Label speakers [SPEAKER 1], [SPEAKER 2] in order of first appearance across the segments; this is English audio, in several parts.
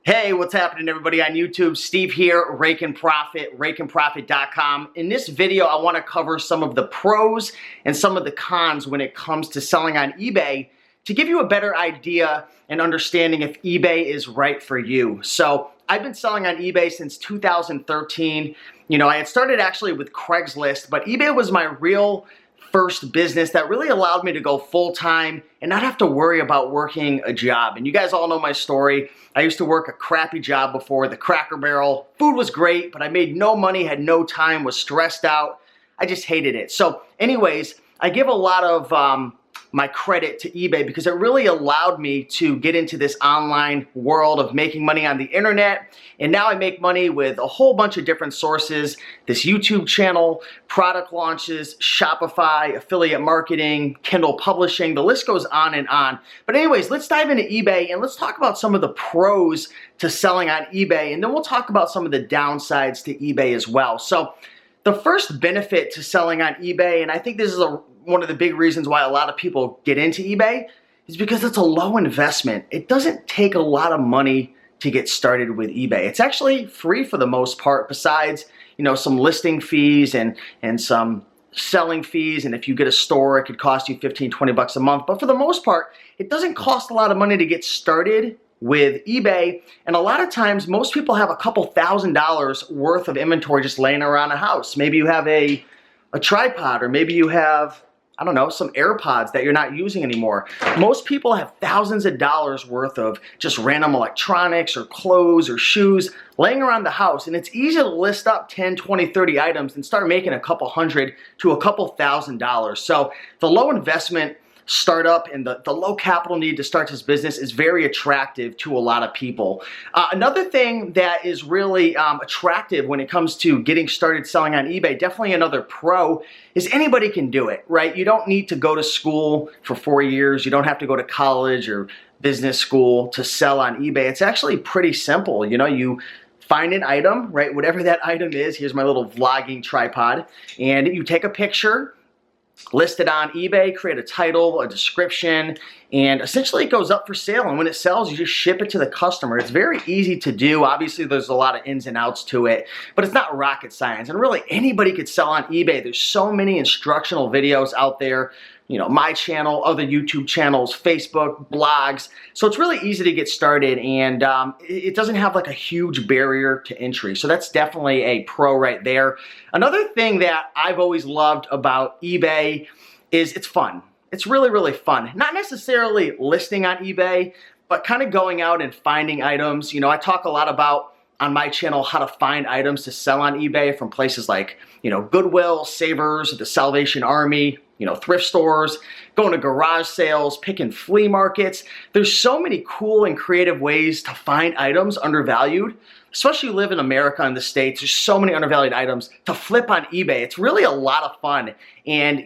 [SPEAKER 1] Hey, what's happening everybody on YouTube? Steve here, Raiken Profit, RaikenProfit.com. In this video, I want to cover some of the pros and some of the cons when it comes to selling on eBay to give you a better idea and understanding if eBay is right for you. So I've been selling on eBay since 2013. I had started actually with Craigslist, but eBay was my real first business that really allowed me to go full-time and not have to worry about working a job. And you guys all know my story. I used to work a crappy job before, the Cracker Barrel. Food was great, but I made no money, had no time, was stressed out. I just hated it. So anyways, I give a lot of my credit to eBay because it really allowed me to get into this online world of making money on the internet. And now I make money with a whole bunch of different sources, this YouTube channel, product launches, Shopify, affiliate marketing, Kindle publishing, the list goes on and on. But anyways, let's dive into eBay and let's talk about some of the pros to selling on eBay. And then we'll talk about some of the downsides to eBay as well. So the first benefit to selling on eBay, and I think this is one of the big reasons why a lot of people get into eBay, is because it's a low investment. It doesn't take a lot of money to get started with eBay. It's actually free for the most part, besides some listing fees and some selling fees. And if you get a store, it could cost you 15, 20 bucks a month. But for the most part, it doesn't cost a lot of money to get started with eBay. And a lot of times, most people have a couple $1,000s worth of inventory just laying around a house. Maybe you have a tripod, or maybe you have, I don't know, some AirPods that you're not using anymore. Most people have thousands of dollars worth of just random electronics or clothes or shoes laying around the house. And it's easy to list up 10, 20, 30 items and start making a couple $100 to a couple $1,000s. So the low investment startup and the low capital need to start this business is very attractive to a lot of people. Another thing that is really attractive when it comes to getting started selling on eBay, definitely another pro, is anybody can do it, right? You don't need to go to school for 4 years. You don't have to go to college or business school to sell on eBay. It's actually pretty simple. You find an item, right? Whatever that item is. Here's my little vlogging tripod. And you take a picture, list it on eBay, create a title, a description, and essentially it goes up for sale. And when it sells, you just ship it to the customer. It's very easy to do. Obviously, there's a lot of ins and outs to it, but it's not rocket science. And really, anybody could sell on eBay. There's so many instructional videos out there. My channel, other YouTube channels, Facebook, blogs. So it's really easy to get started, and it doesn't have like a huge barrier to entry. So that's definitely a pro right there. Another thing that I've always loved about eBay is it's fun. It's really, really fun. Not necessarily listing on eBay, but kind of going out and finding items. I talk a lot about on my channel how to find items to sell on eBay from places like, Goodwill, Savers, the Salvation Army, thrift stores, going to garage sales, picking flea markets. There's so many cool and creative ways to find items undervalued, especially you live in America and the States. There's so many undervalued items to flip on eBay. It's really a lot of fun. And,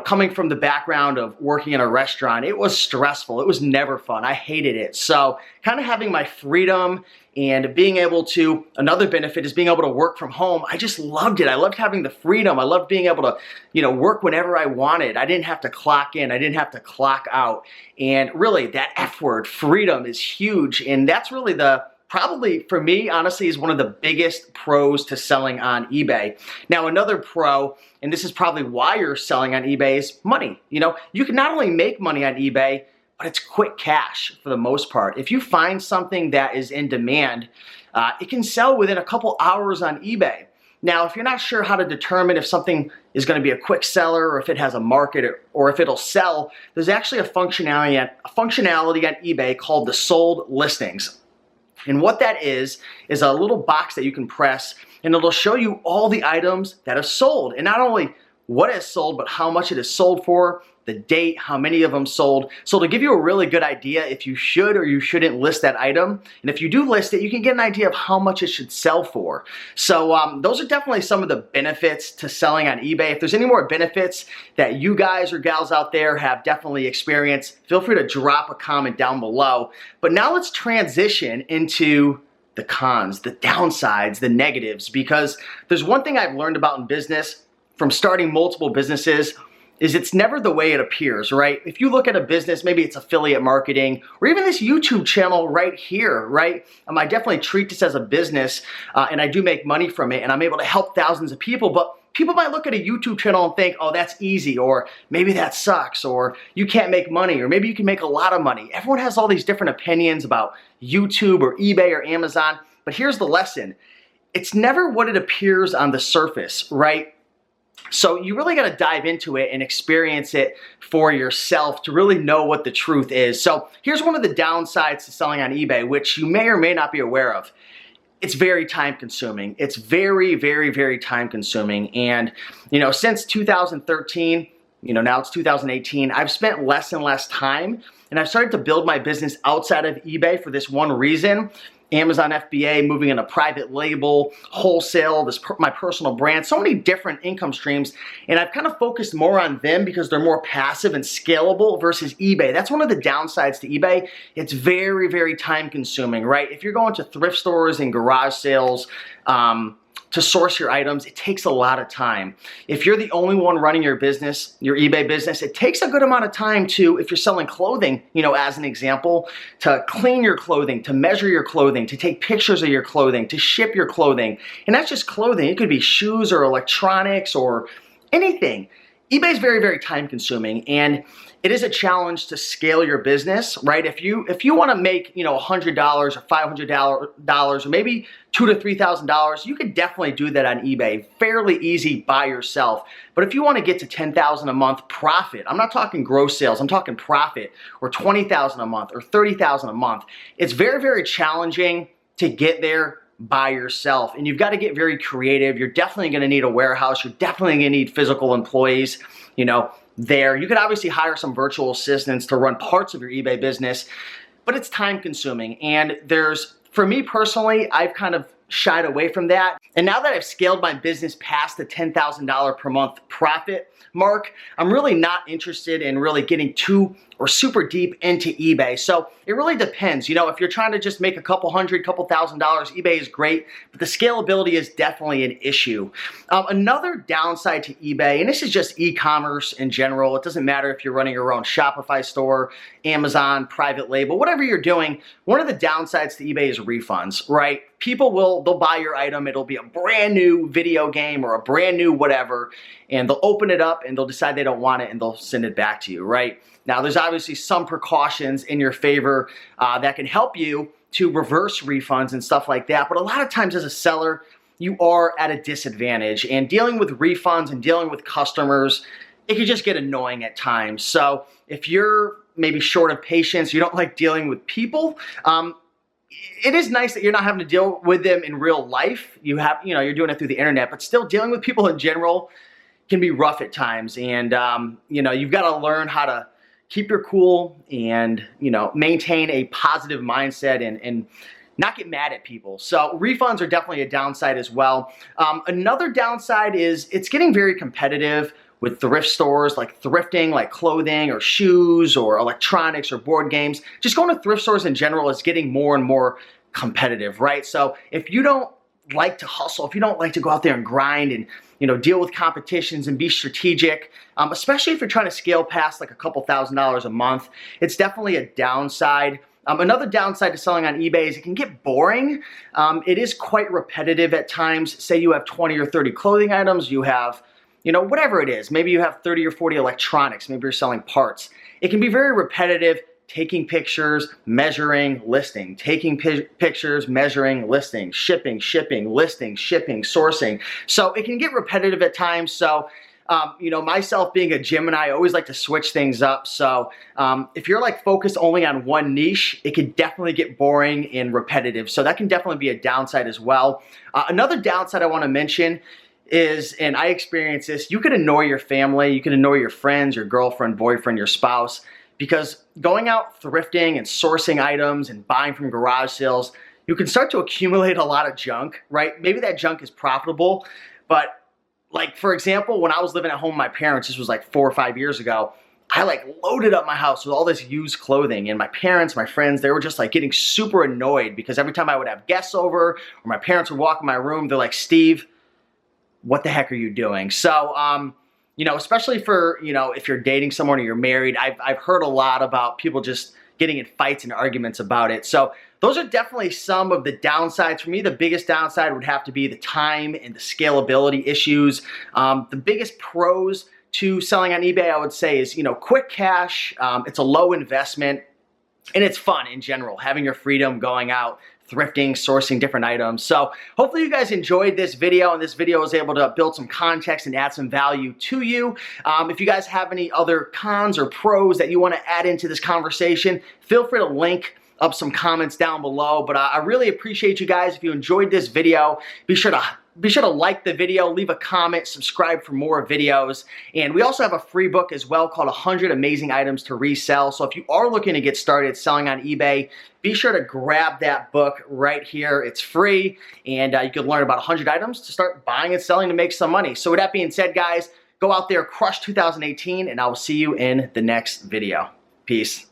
[SPEAKER 1] coming from the background of working in a restaurant, it was stressful. It was never fun. I hated it. So kind of having my freedom and being able to, another benefit is being able to work from home. I just loved it. I loved having the freedom. I loved being able to, work whenever I wanted. I didn't have to clock in. I didn't have to clock out. And really that F word, freedom, is huge. And that's really probably for me, honestly, is one of the biggest pros to selling on eBay. Now, another pro, and this is probably why you're selling on eBay, is money. You can not only make money on eBay, but it's quick cash for the most part. If you find something that is in demand, it can sell within a couple hours on eBay. Now, if you're not sure how to determine if something is going to be a quick seller or if it has a market or if it'll sell, there's actually a functionality on eBay called the sold listings. And what that is a little box that you can press, and it'll show you all the items that have sold. And not only what is sold, but how much it is sold for, the date, how many of them sold. So to give you a really good idea if you should or you shouldn't list that item, and if you do list it, you can get an idea of how much it should sell for. So those are definitely some of the benefits to selling on eBay. If there's any more benefits that you guys or gals out there have definitely experienced, feel free to drop a comment down below. But now let's transition into the cons, the downsides, the negatives, because there's one thing I've learned about in business from starting multiple businesses is it's never the way it appears, right? If you look at a business, maybe it's affiliate marketing, or even this YouTube channel right here, right? I definitely treat this as a business, and I do make money from it, and I'm able to help thousands of people, but people might look at a YouTube channel and think, oh, that's easy, or maybe that sucks, or you can't make money, or maybe you can make a lot of money. Everyone has all these different opinions about YouTube or eBay or Amazon, but here's the lesson. It's never what it appears on the surface, right? So you really got to dive into it and experience it for yourself to really know what the truth is. So here's one of the downsides to selling on eBay, which you may or may not be aware of. It's very time consuming. It's very, very, very time consuming. And, since 2013, now it's 2018, I've spent less and less time, and I've started to build my business outside of eBay for this one reason. Amazon FBA, moving into private label, wholesale, my personal brand, so many different income streams. And I've kind of focused more on them because they're more passive and scalable versus eBay. That's one of the downsides to eBay. It's very, very time consuming, right? If you're going to thrift stores and garage sales, to source your items, it takes a lot of time. If you're the only one running your business, your eBay business, it takes a good amount of time to, if you're selling clothing, as an example, to clean your clothing, to measure your clothing, to take pictures of your clothing, to ship your clothing. And that's just clothing. It could be shoes or electronics or anything. eBay is very, very time consuming, and it is a challenge to scale your business, right? If you want to make, $100 or $500 or maybe $2,000 to $3,000, you could definitely do that on eBay, fairly easy by yourself. But if you want to get to $10,000 a month profit, I'm not talking gross sales, I'm talking profit, or $20,000 a month or $30,000 a month, it's very, very challenging to get there by yourself, and you've got to get very creative. You're definitely going to need a warehouse. You're definitely going to need physical employees, there. You could obviously hire some virtual assistants to run parts of your eBay business, but it's time consuming. And for me personally, I've kind of shied away from that. And now that I've scaled my business past the $10,000 per month profit mark, I'm really not interested in really getting too or super deep into eBay. So it really depends. If you're trying to just make a couple $100, couple $1,000, eBay is great, but the scalability is definitely an issue. Another downside to eBay, and this is just e-commerce in general, it doesn't matter if you're running your own Shopify store, Amazon, private label, whatever you're doing, one of the downsides to eBay is refunds, right? People they'll buy your item, it'll be a brand new video game or a brand new whatever, and they'll open it up and they'll decide they don't want it and they'll send it back to you, right? Now, there's obviously some precautions in your favor that can help you to reverse refunds and stuff like that, but a lot of times as a seller, you are at a disadvantage, and dealing with refunds and dealing with customers, it can just get annoying at times. So if you're maybe short of patience, you don't like dealing with people, it is nice that you're not having to deal with them in real life. You're doing it through the internet, but still dealing with people in general can be rough at times. And, you've got to learn how to keep your cool and, maintain a positive mindset and not get mad at people. So refunds are definitely a downside as well. Another downside is it's getting very competitive with thrift stores, like thrifting, like clothing or shoes or electronics or board games. Just going to thrift stores in general is getting more and more competitive, right? So if you don't like to hustle, if you don't like to go out there and grind and deal with competitions and be strategic, especially if you're trying to scale past like a couple $1,000s a month, it's definitely a downside. Another downside to selling on eBay is it can get boring. It is quite repetitive at times. Say you have 20 or 30 clothing items, you have whatever it is. Maybe you have 30 or 40 electronics. Maybe you're selling parts. It can be very repetitive, taking pictures, measuring, listing, taking pictures, measuring, listing, shipping, listing, shipping, sourcing. So it can get repetitive at times. So, myself being a Gemini, I always like to switch things up. So if you're like focused only on one niche, it could definitely get boring and repetitive. So that can definitely be a downside as well. Another downside I want to mention is, and I experienced this, you could annoy your family, you could annoy your friends, your girlfriend, boyfriend, your spouse, because going out thrifting and sourcing items and buying from garage sales, you can start to accumulate a lot of junk, right? Maybe that junk is profitable, but like, for example, when I was living at home with my parents, this was like 4 or 5 years ago, I like loaded up my house with all this used clothing, and my parents, my friends, they were just like getting super annoyed because every time I would have guests over or my parents would walk in my room, they're like, Steve, what the heck are you doing? So, especially for, if you're dating someone or you're married, I've heard a lot about people just getting in fights and arguments about it. So those are definitely some of the downsides. For me, the biggest downside would have to be the time and the scalability issues. The biggest pros to selling on eBay, I would say, is, quick cash. It's a low investment, and it's fun in general, having your freedom going out, thrifting, sourcing different items. So hopefully you guys enjoyed this video, and this video was able to build some context and add some value to you. If you guys have any other cons or pros that you want to add into this conversation, feel free to link up some comments down below. But I really appreciate you guys. If you enjoyed this video, be sure to like the video, leave a comment, subscribe for more videos. And we also have a free book as well called 100 Amazing Items to Resell. So if you are looking to get started selling on eBay, be sure to grab that book right here. It's free, and you can learn about 100 items to start buying and selling to make some money. So with that being said, guys, go out there, crush 2018, and I will see you in the next video. Peace.